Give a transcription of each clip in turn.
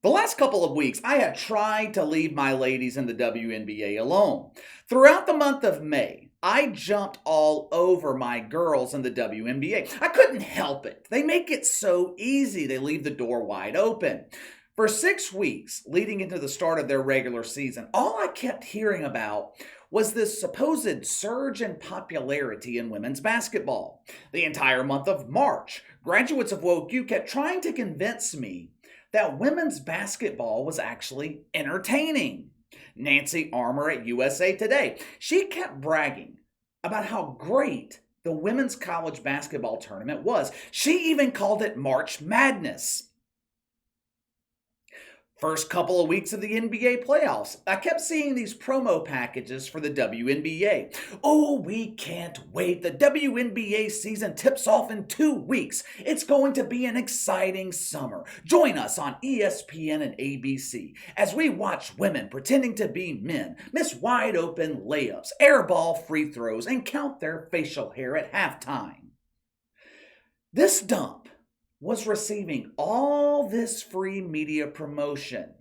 The last couple of weeks, I have tried to leave my ladies in the WNBA alone. Throughout the month of May, I jumped all over my girls in the WNBA. I couldn't help it. They make it so easy. They leave the door wide open. For 6 weeks leading into the start of their regular season, all I kept hearing about was this supposed surge in popularity in women's basketball. The entire month of March, graduates of Woke U kept trying to convince me that women's basketball was actually entertaining. Nancy Armour at USA Today, she kept bragging about how great the women's college basketball tournament was. She even called it March Madness. First couple of weeks of the NBA playoffs, I kept seeing these promo packages for the WNBA. Oh, we can't wait. The WNBA season tips off in 2 weeks. It's going to be an exciting summer. Join us on ESPN and ABC as we watch women pretending to be men miss wide open layups, airball free throws, and count their facial hair at halftime. This dump was receiving all this free media promotion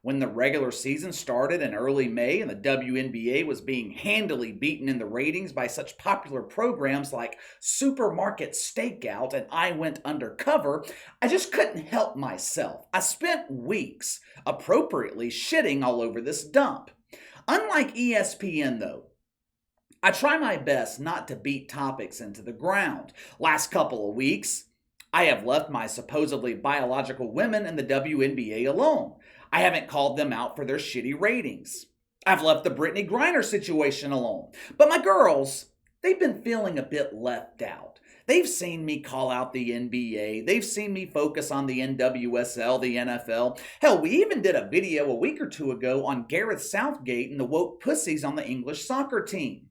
when the regular season started in early May and the WNBA was being handily beaten in the ratings by such popular programs like Supermarket Stakeout and I Went Undercover. I just couldn't help myself. I spent weeks appropriately shitting all over this dump. Unlike ESPN, though, I try my best not to beat topics into the ground. Last couple of weeks, I have left my supposedly biological women in the WNBA alone. I haven't called them out for their shitty ratings. I've left the Brittany Griner situation alone. But my girls, they've been feeling a bit left out. They've seen me call out the NBA. They've seen me focus on the NWSL, the NFL. Hell, we even did a video a week or two ago on Gareth Southgate and the woke pussies on the English soccer team.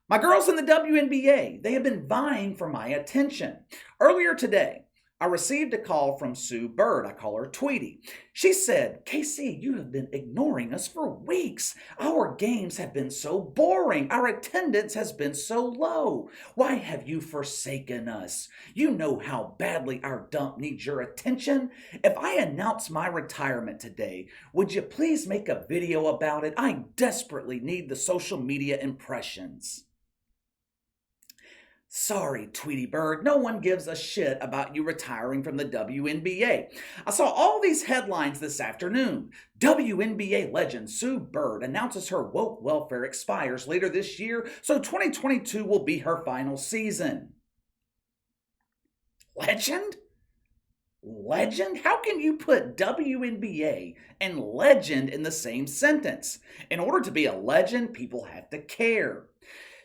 My girls in the WNBA, they have been vying for my attention. Earlier today, I received a call from Sue Bird. I call her Tweety. She said, "KC, you have been ignoring us for weeks. Our games have been so boring. Our attendance has been so low. Why have you forsaken us? You know how badly our dump needs your attention. If I announce my retirement today, would you please make a video about it? I desperately need the social media impressions." Sorry, Tweety Bird, no one gives a shit about you retiring from the WNBA. I saw all these headlines this afternoon. WNBA legend Sue Bird announces her woke welfare expires later this year, so 2022 will be her final season. Legend? Legend? How can you put WNBA and legend in the same sentence? In order to be a legend, people have to care.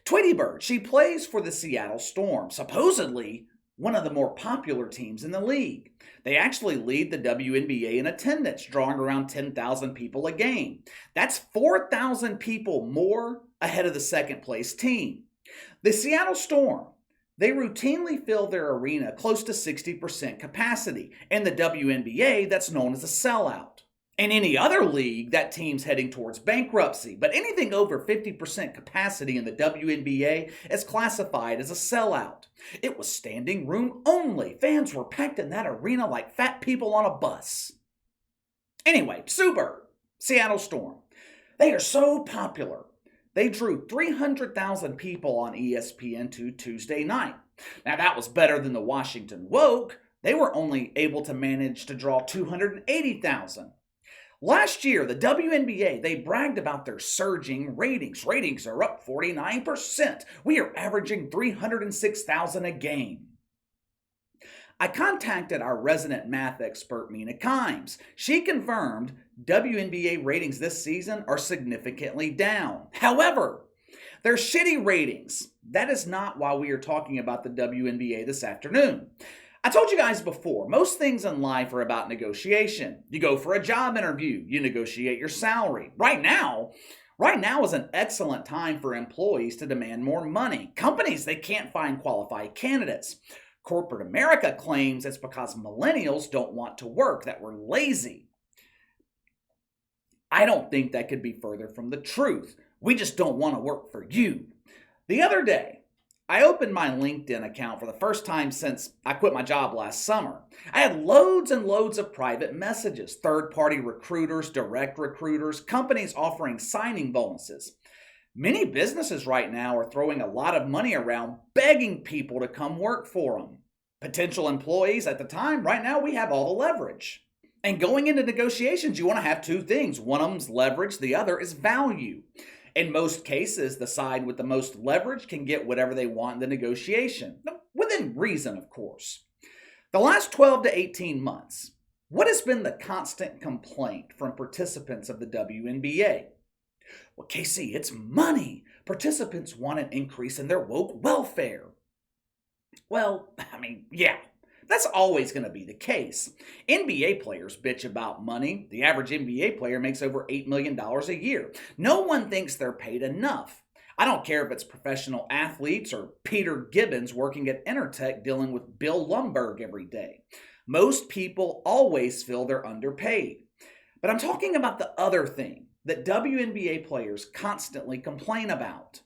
Tweety Bird, she plays for the Seattle Storm, supposedly one of the more popular teams in the league. They actually lead the WNBA in attendance, drawing around 10,000 people a game. That's 4,000 people more ahead of the second place team. The Seattle Storm, they routinely fill their arena close to 60% capacity. In the WNBA, that's known as a sellout. In any other league, that team's heading towards bankruptcy, but anything over 50% capacity in the WNBA is classified as a sellout. It was standing room only. Fans were packed in that arena like fat people on a bus. Anyway, Sue Bird, Seattle Storm. They are so popular. They drew 300,000 people on ESPN2 Tuesday night. Now that was better than the Washington Woke. They were only able to manage to draw 280,000. Last year, the WNBA, they bragged about their surging ratings. Ratings are up 49%. We are averaging 306,000 a game. I contacted our resident math expert, Mina Kimes. She confirmed WNBA ratings this season are significantly down. However, they're shitty ratings. That is not why we are talking about the WNBA this afternoon. I told you guys before, most things in life are about negotiation. You go for a job interview, you negotiate your salary. Right now is an excellent time for employees to demand more money. Companies, they can't find qualified candidates. Corporate America claims it's because millennials don't want to work, that we're lazy. I don't think that could be further from the truth. We just don't want to work for you. The other day, I opened my LinkedIn account for the first time since I quit my job last summer. I had loads and loads of private messages, third party recruiters, direct recruiters, companies offering signing bonuses. Many businesses right now are throwing a lot of money around begging people to come work for them. Potential employees at the time, right now, we have all the leverage. And going into negotiations, you want to have two things. One of them's leverage, the other is value. In most cases, the side with the most leverage can get whatever they want in the negotiation, within reason, of course. The last 12 to 18 months, what has been the constant complaint from participants of the WNBA? Well, Casey, it's money. Participants want an increase in their woke welfare. Well, yeah, that's always going to be the case. NBA players bitch about money. The average NBA player makes over $8 million a year. No one thinks they're paid enough. I don't care if it's professional athletes or Peter Gibbons working at Intertech dealing with Bill Lumbergh every day. Most people always feel they're underpaid. But I'm talking about the other thing that WNBA players constantly complain about.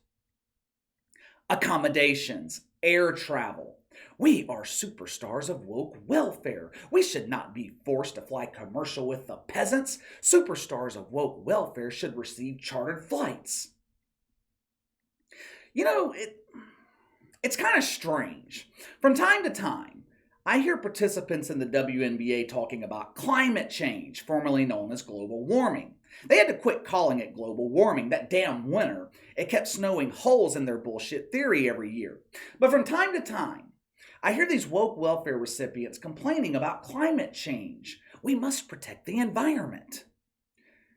Accommodations, air travel. We are superstars of woke welfare. We should not be forced to fly commercial with the peasants. Superstars of woke welfare should receive chartered flights. It's kind of strange. From time to time, I hear participants in the WNBA talking about climate change, formerly known as global warming. They had to quit calling it global warming. That damn winter, it kept snowing holes in their bullshit theory every year. But from time to time, I hear these woke welfare recipients complaining about climate change. We must protect the environment.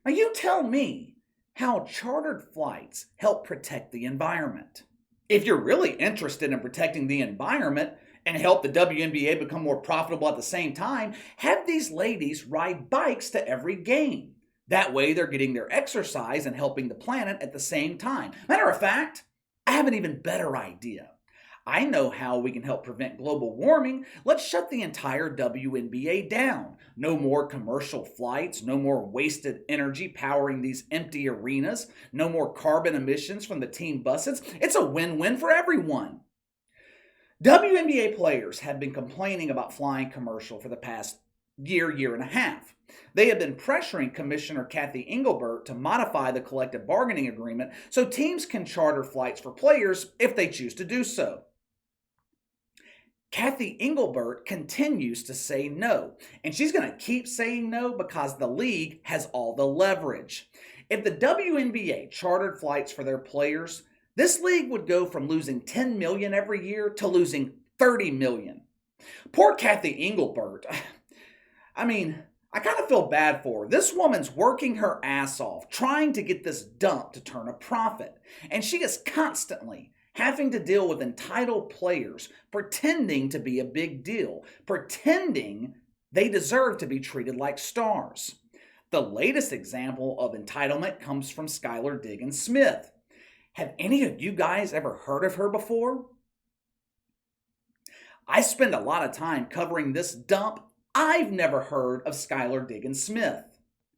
Now you tell me how chartered flights help protect the environment. If you're really interested in protecting the environment and help the WNBA become more profitable at the same time, have these ladies ride bikes to every game. That way they're getting their exercise and helping the planet at the same time. Matter of fact, I have an even better idea. I know how we can help prevent global warming. Let's shut the entire WNBA down. No more commercial flights, no more wasted energy powering these empty arenas, no more carbon emissions from the team buses. It's a win-win for everyone. WNBA players have been complaining about flying commercial for the past year and a half. They have been pressuring Commissioner Kathy Engelbert to modify the collective bargaining agreement so teams can charter flights for players if they choose to do so. Kathy Engelbert continues to say no, and she's going to keep saying no because the league has all the leverage. If the WNBA chartered flights for their players, this league would go from losing $10 million every year to losing $30 million. Poor Kathy Engelbert. I kind of feel bad for her. This woman's working her ass off, trying to get this dump to turn a profit. And she is constantly having to deal with entitled players pretending to be a big deal, pretending they deserve to be treated like stars. The latest example of entitlement comes from Skylar Diggins-Smith. Have any of you guys ever heard of her before? I spend a lot of time covering this dump. I've never heard of Skylar Diggins-Smith.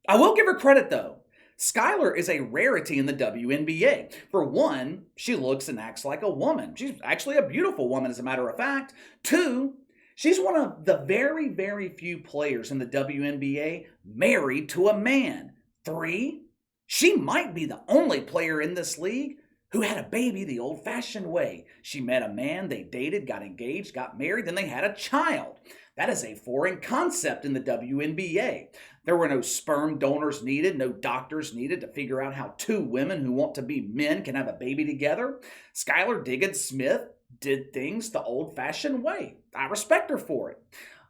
I will give her credit though. Skylar is a rarity in the WNBA. For one, she looks and acts like a woman. She's actually a beautiful woman, as a matter of fact. Two, she's one of the very, very few players in the WNBA married to a man. Three, she might be the only player in this league who had a baby the old-fashioned way. She met a man, they dated, got engaged, got married, then they had a child. That is a foreign concept in the WNBA. There were no sperm donors needed, no doctors needed to figure out how two women who want to be men can have a baby together. Skylar Diggins-Smith did things the old-fashioned way. I respect her for it.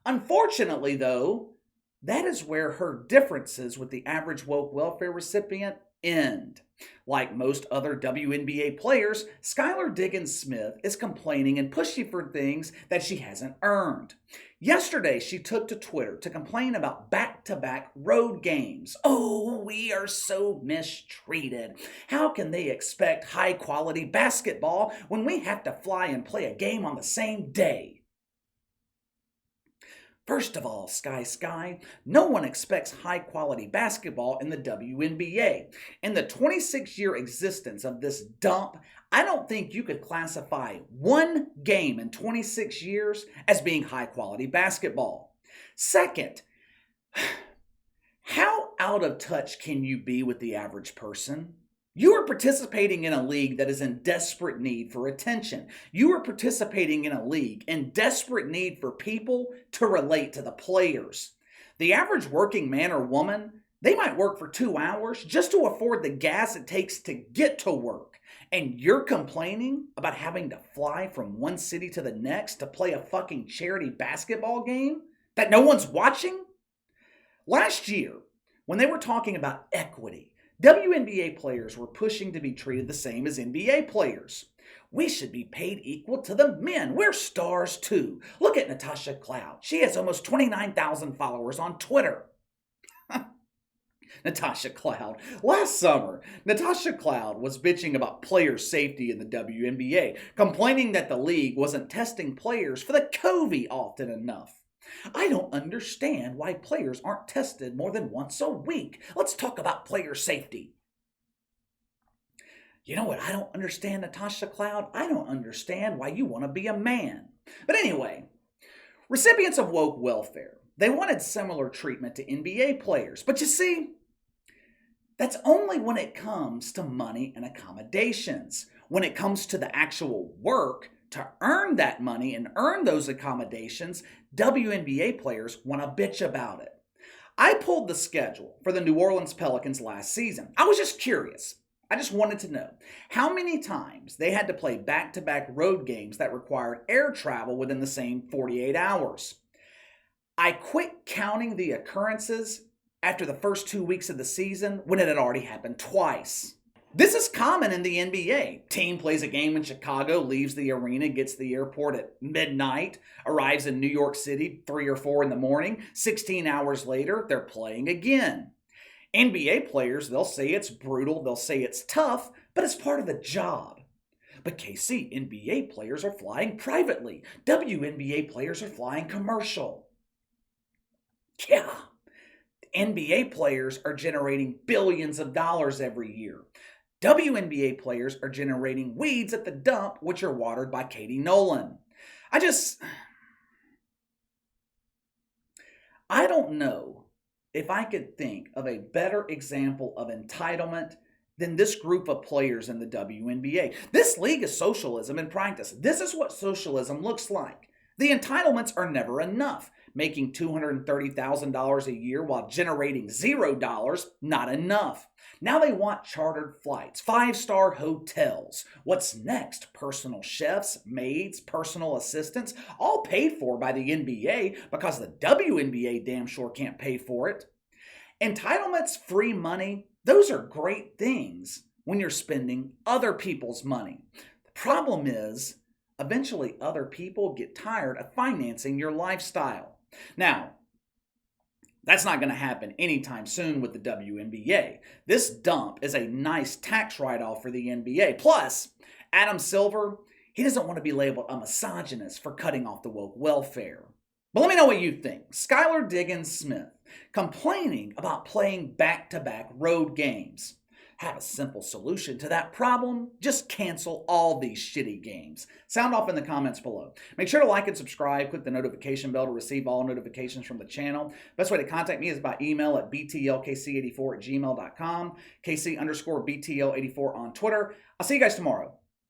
Unfortunately, though, that is where her differences with the average woke welfare recipient end. Like most other WNBA players, Skylar Diggins-Smith is complaining and pushing for things that she hasn't earned. Yesterday, she took to Twitter to complain about back-to-back road games. Oh, we are so mistreated. How can they expect high-quality basketball when we have to fly and play a game on the same day? First of all, Sky, no one expects high-quality basketball in the WNBA. In the 26-year existence of this dump, I don't think you could classify one game in 26 years as being high-quality basketball. Second, how out of touch can you be with the average person? You are participating in a league that is in desperate need for attention. You are participating in a league in desperate need for people to relate to the players. The average working man or woman, they might work for 2 hours just to afford the gas it takes to get to work. And you're complaining about having to fly from one city to the next to play a fucking charity basketball game that no one's watching? Last year, when they were talking about equity, WNBA players were pushing to be treated the same as NBA players. We should be paid equal to the men. We're stars too. Look at Natasha Cloud. She has almost 29,000 followers on Twitter. Natasha Cloud. Last summer, Natasha Cloud was bitching about player safety in the WNBA, complaining that the league wasn't testing players for the COVID often enough. I don't understand why players aren't tested more than once a week. Let's talk about player safety. You know what I don't understand, Natasha Cloud? I don't understand why you want to be a man. But anyway, recipients of woke welfare, they wanted similar treatment to NBA players. But you see, that's only when it comes to money and accommodations. When it comes to the actual work to earn that money and earn those accommodations, WNBA players want to bitch about it. I pulled the schedule for the New Orleans Pelicans last season. I was just curious. I just wanted to know how many times they had to play back-to-back road games that required air travel within the same 48 hours. I quit counting the occurrences after the first 2 weeks of the season when it had already happened twice. This is common in the NBA. Team plays a game in Chicago, leaves the arena, gets to the airport at midnight, arrives in New York City 3 or 4 in the morning. 16 hours later, they're playing again. NBA players, they'll say it's brutal, they'll say it's tough, but it's part of the job. But KC, NBA players are flying privately. WNBA players are flying commercial. Yeah. NBA players are generating billions of dollars every year. WNBA players are generating weeds at the dump, which are watered by Katie Nolan. I don't know if I could think of a better example of entitlement than this group of players in the WNBA. This league is socialism in practice. This is what socialism looks like. The entitlements are never enough. Making $230,000 a year while generating $0, not enough. Now they want chartered flights, 5-star hotels. What's next? Personal chefs, maids, personal assistants, all paid for by the NBA because the WNBA damn sure can't pay for it. Entitlements, free money, those are great things when you're spending other people's money. The problem is, eventually other people get tired of financing your lifestyle. Now, that's not going to happen anytime soon with the WNBA. This dump is a nice tax write-off for the NBA. Plus, Adam Silver, he doesn't want to be labeled a misogynist for cutting off the woke welfare. But let me know what you think. Skylar Diggins-Smith, complaining about playing back-to-back road games. Have a simple solution to that problem. Just cancel all these shitty games. Sound off in the comments below. Make sure to like and subscribe. Click the notification bell to receive all notifications from the channel. Best way to contact me is by email at btlkc84@gmail.com. KC_BTL84 on Twitter. I'll see you guys tomorrow.